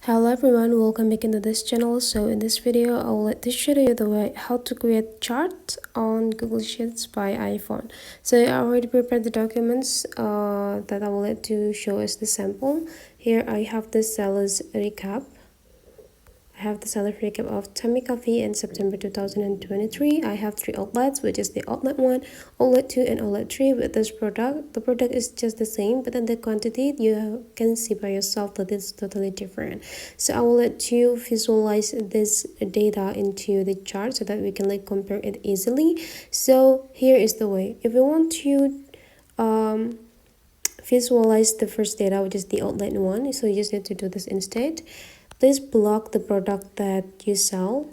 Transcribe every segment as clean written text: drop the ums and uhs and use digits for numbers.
Hello everyone, welcome back into this channel. So in this video I will like to show you the way how to create charts on Google Sheets by iPhone. So I already prepared the documents that I will like to show as the sample. Here I have the sales recap. I have the salary recap of Tummy Coffee in September 2023. I have three outlets, which is the outlet 1, outlet 2, and outlet 3 with this product. The product is just the same, but then the quantity you can see by yourself that it's totally different. So I will let you visualize this data into the chart so that we can compare it easily. So here is the way. If you want to visualize the first data, which is the outlet 1, so you just need to do this instead. Please block the product that you sell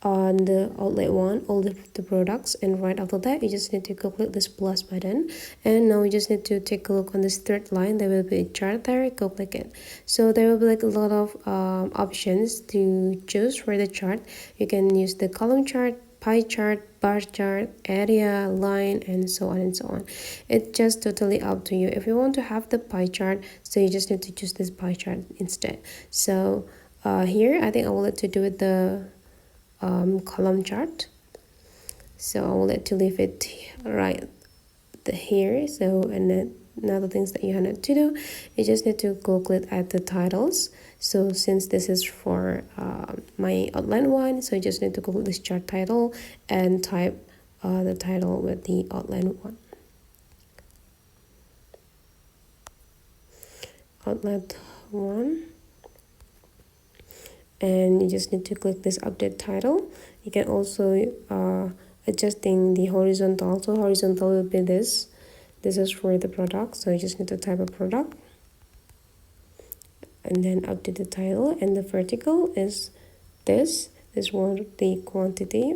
on the outlet 1, all the products, and right after that you just need to click this plus button. And now you just need to take a look on this third line. There will be a chart there. Go click it. So there will be a lot of options to choose for the chart. You can use the column chart, pie chart, bar chart, area, line, and so on and so on. It's just totally up to you. If you want to have the pie chart, so you just need to choose this pie chart instead. So here I think I will let to do it the column chart. So I will let to leave it right here. So and then another things that you need to do, you just need to go click at the titles. So since this is for my outline 1, so you just need to go click this chart title and type the title with the outline 1. Outlet 1. And you just need to click this update title. You can also adjusting the horizontal. So horizontal will be this is for the product, so you just need to type a product and then update the title. And the vertical is this one, the quantity,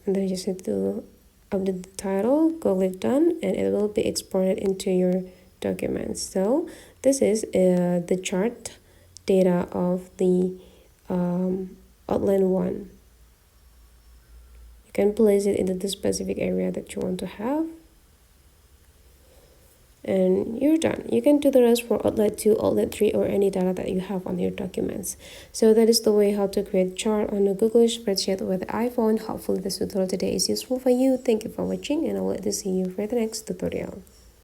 and then you just need to update the title. Go click done, and it will be exported into your documents. So this is the chart data of the outline 1. You can place it into the specific area that you want to have, and you're done. You can do the rest for outlet 2, outlet 3, or any data that you have on your documents. So that is the way how to create chart on a Google spreadsheet with the iPhone. Hopefully this tutorial today is useful for you. Thank you for watching, and I will see you for the next tutorial.